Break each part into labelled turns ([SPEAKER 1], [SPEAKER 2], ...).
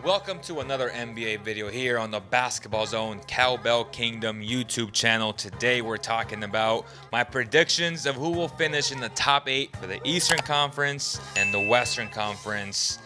[SPEAKER 1] Welcome to another NBA video here on the Basketball Zone Cowbell Kingdom YouTube channel. Today we're talking about my predictions of who will finish in the top 8 for the Eastern Conference and the Western Conference.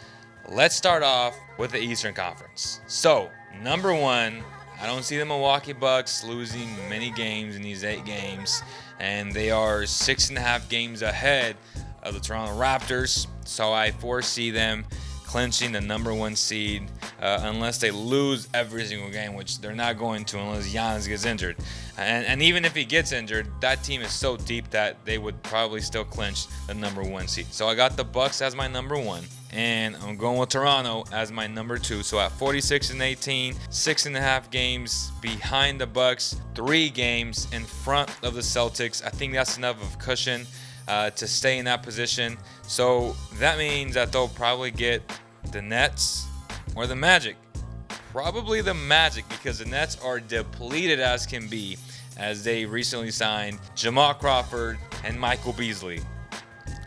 [SPEAKER 1] Let's start off with the Eastern Conference. So, number 1, I don't see the Milwaukee Bucks losing many games in these 8 games, and they are 6.5 games ahead of the Toronto Raptors, so I foresee them clinching the number 1 seed unless they lose every single game, which they're not going to unless Giannis gets injured. And even if he gets injured, that team is so deep that they would probably still clinch the number 1 seed. So I got the Bucks as my number 1, and I'm going with Toronto as my number 2. So at 46-18, 6.5 games behind the Bucks, 3 games in front of the Celtics. I think that's enough of cushion to stay in that position. So that means that they'll probably get the Nets or the Magic. Probably the Magic, because the Nets are depleted as can be, as they recently signed Jamal Crawford and Michael Beasley.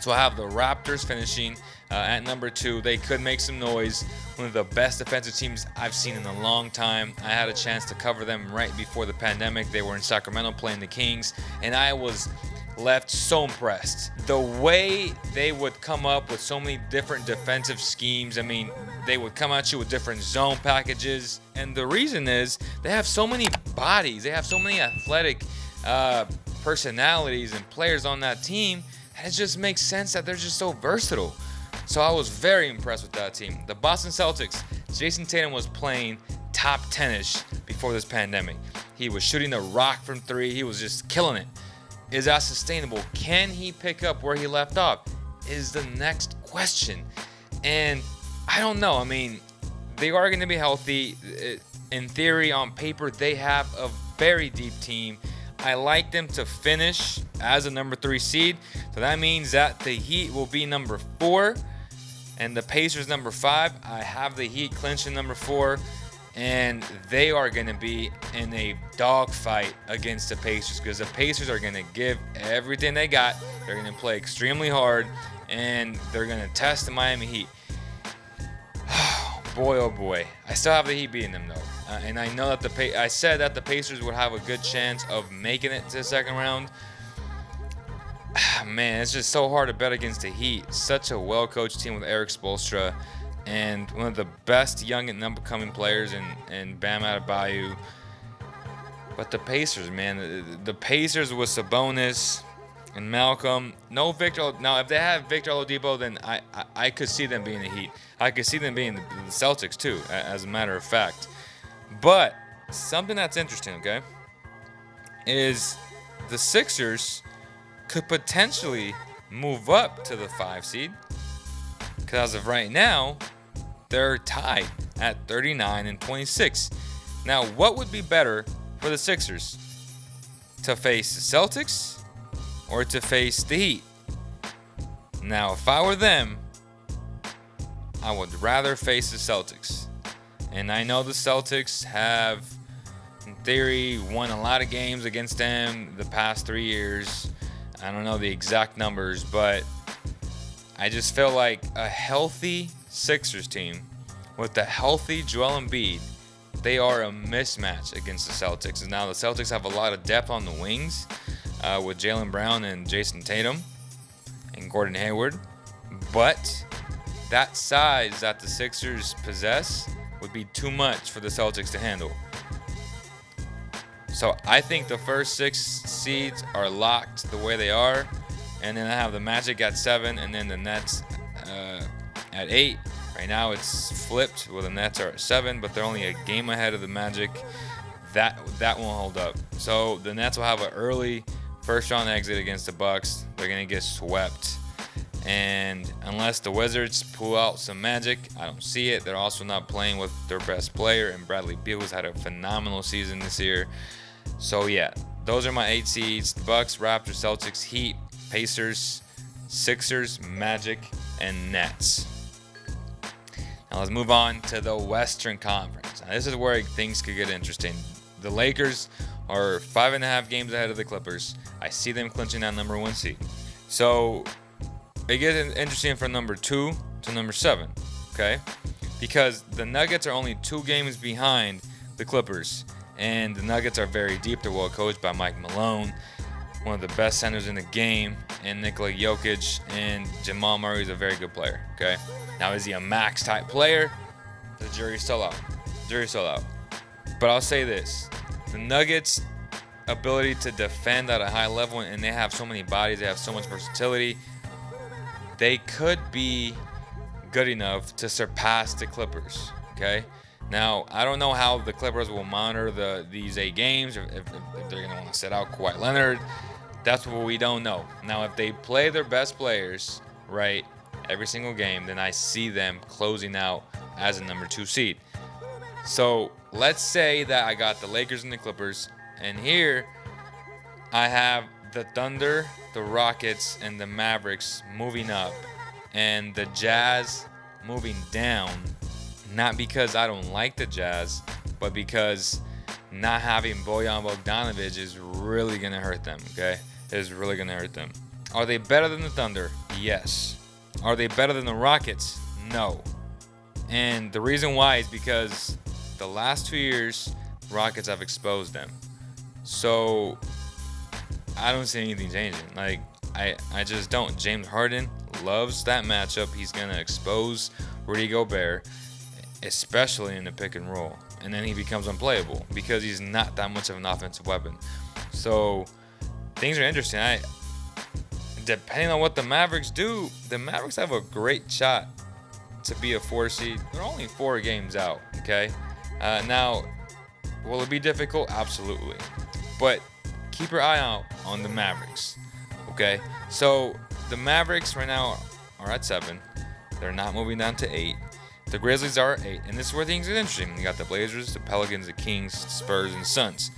[SPEAKER 1] So I have the Raptors finishing at number 2. They could make some noise. One of the best defensive teams I've seen in a long time. I had a chance to cover them right before the pandemic. They were in Sacramento playing the Kings, and I was left so impressed. The way they would come up with so many different defensive schemes. I mean, they would come at you with different zone packages. And the reason is they have so many bodies. They have so many athletic personalities and players on that team. And it just makes sense that they're just so versatile. So I was very impressed with that team. The Boston Celtics, Jason Tatum was playing top 10-ish before this pandemic. He was shooting the rock from 3. He was just killing it. Is that sustainable? Can he pick up where he left off? Is the next question. And I don't know. I mean, they are going to be healthy. In theory, on paper, they have a very deep team. I like them to finish as a number 3 seed. So that means that the Heat will be number 4 and the Pacers number 5. I have the Heat clinching number 4. And they are going to be in a dogfight against the Pacers, because the Pacers are going to give everything they got. They're going to play extremely hard, and they're going to test the Miami Heat. Boy, oh boy. I still have the Heat beating them, though. And I know that I said that the Pacers would have a good chance of making it to the second round. Man, it's just so hard to bet against the Heat. Such a well-coached team with Eric Spoelstra. And one of the best young and up-and-coming players in Bam Adebayo. But the Pacers, man, the Pacers with Sabonis and Malcolm. No Victor. Now, if they have Victor Oladipo, then I could see them being the Heat. I could see them being the Celtics too, as a matter of fact. But something that's interesting, okay, is the Sixers could potentially move up to the 5 seed. Because as of right now, they're tied at 39-26. Now, what would be better for the Sixers? To face the Celtics or to face the Heat? Now, if I were them, I would rather face the Celtics. And I know the Celtics have, in theory, won a lot of games against them the past 3 years. I don't know the exact numbers, but I just feel like a healthy Sixers team with a healthy Joel Embiid, they are a mismatch against the Celtics. And now the Celtics have a lot of depth on the wings with Jaylen Brown and Jason Tatum and Gordon Hayward. But that size that the Sixers possess would be too much for the Celtics to handle. So I think the first 6 seeds are locked the way they are. And then I have the Magic at 7, and then the Nets at 8. Right now it's flipped, where the Nets are at 7, but they're only a game ahead of the Magic. That won't hold up. So the Nets will have an early first-round exit against the Bucks. They're going to get swept. And unless the Wizards pull out some magic, I don't see it. They're also not playing with their best player, and Bradley Beal has had a phenomenal season this year. So yeah, those are my 8 seeds: the Bucks, Raptors, Celtics, Heat, Pacers, Sixers, Magic, and Nets. Now let's move on to the Western Conference. Now this is where things could get interesting. The Lakers are 5.5 games ahead of the Clippers. I see them clinching that number 1 seed. So it gets interesting from number 2 to number 7. Okay, because the Nuggets are only 2 games behind the Clippers, and the Nuggets are very deep. They're well coached by Mike Malone, one of the best centers in the game, and Nikola Jokic, and Jamal Murray is a very good player. Okay, now is he a max type player? The jury's still out. But I'll say this: the Nuggets' ability to defend at a high level, and they have so many bodies, they have so much versatility. They could be good enough to surpass the Clippers. Okay. Now, I don't know how the Clippers will monitor these 8 games, if they're going to want to sit out Kawhi Leonard. That's what we don't know. Now, if they play their best players right every single game, then I see them closing out as a number 2 seed. So let's say that I got the Lakers and the Clippers, and here I have the Thunder, the Rockets, and the Mavericks moving up, and the Jazz moving down. Not because I don't like the Jazz, but because not having Bojan Bogdanovic is really going to hurt them, okay? It is really going to hurt them. Are they better than the Thunder? Yes. Are they better than the Rockets? No. And the reason why is because the last 2 years, Rockets have exposed them. So I don't see anything changing. Like, I just don't. James Harden loves that matchup. He's going to expose Rudy Gobert, especially in the pick and roll, and then he becomes unplayable because he's not that much of an offensive weapon. So things are interesting. Depending on what the Mavericks do, the Mavericks have a great shot to be a 4 seed. They're only 4 games out. Okay, now will it be difficult? Absolutely, but keep your eye out on the Mavericks. Okay, so the Mavericks right now are at 7. They're not moving down to 8. The Grizzlies are at 8, and this is where things get interesting. You got the Blazers, the Pelicans, the Kings, the Spurs, and the Suns.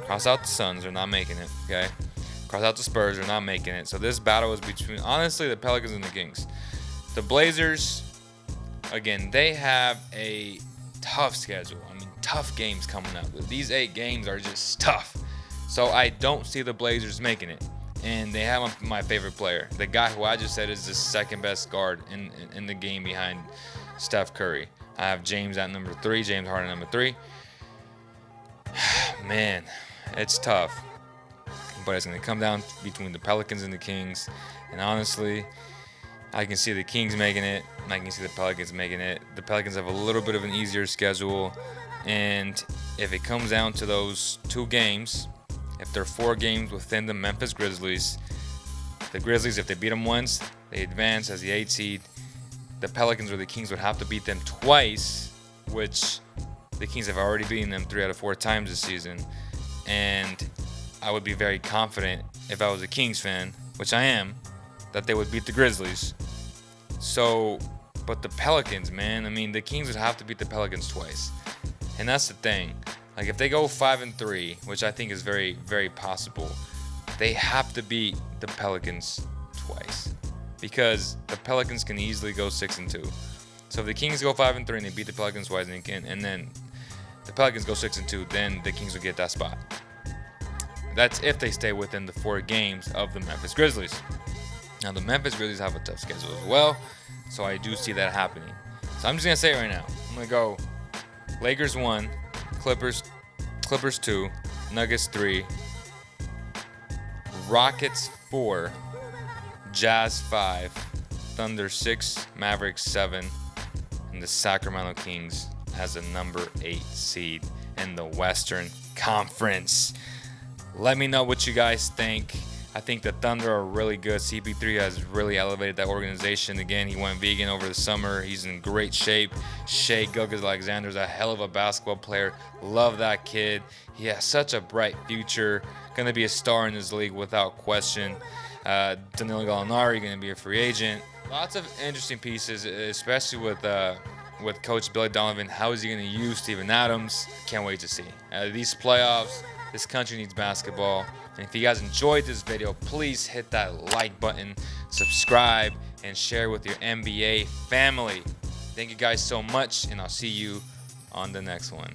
[SPEAKER 1] Cross out the Suns, they're not making it, okay? Cross out the Spurs, they're not making it. So this battle is between, honestly, the Pelicans and the Kings. The Blazers, again, they have a tough schedule. I mean, tough games coming up. These 8 games are just tough. So I don't see the Blazers making it. And they have my favorite player. The guy who I just said is the second best guard in the game behind Steph Curry. I have James at number 3, James Harden at number 3. Man, it's tough. But it's going to come down between the Pelicans and the Kings. And honestly, I can see the Kings making it. I can see the Pelicans making it. The Pelicans have a little bit of an easier schedule. And if it comes down to those 2 games, if they're 4 games within the Memphis Grizzlies, the Grizzlies, if they beat them once, they advance as the 8 seed. The Pelicans or the Kings would have to beat them twice, which the Kings have already beaten them 3 out of 4 times this season. And I would be very confident if I was a Kings fan, which I am, that they would beat the Grizzlies. So, but the Pelicans, man, I mean, the Kings would have to beat the Pelicans twice. And that's the thing. Like, if they go 5-3, which I think is very, very possible, they have to beat the Pelicans twice. Because the Pelicans can easily go 6-2. So if the Kings go 5-3 and they beat the Pelicans twice, and then the Pelicans go 6-2, then the Kings will get that spot. That's if they stay within the 4 games of the Memphis Grizzlies. Now the Memphis Grizzlies have a tough schedule as well, so I do see that happening. So I'm just gonna say it right now. I'm gonna go Lakers 1, Clippers 2, Nuggets 3, Rockets 4, Jazz 5, Thunder 6, Mavericks 7, and the Sacramento Kings as a number 8 seed in the Western Conference. Let me know what you guys think. I think the Thunder are really good. CP3 has really elevated that organization. Again, he went vegan over the summer. He's in great shape. Shai Gilgeous-Alexander is a hell of a basketball player. Love that kid. He has such a bright future. Going to be a star in this league without question. Danilo Gallinari going to be a free agent. Lots of interesting pieces, especially with Coach Billy Donovan. How is he going to use Steven Adams? Can't wait to see. These playoffs, this country needs basketball. And if you guys enjoyed this video, please hit that like button, subscribe, and share with your NBA family. Thank you guys so much, and I'll see you on the next one.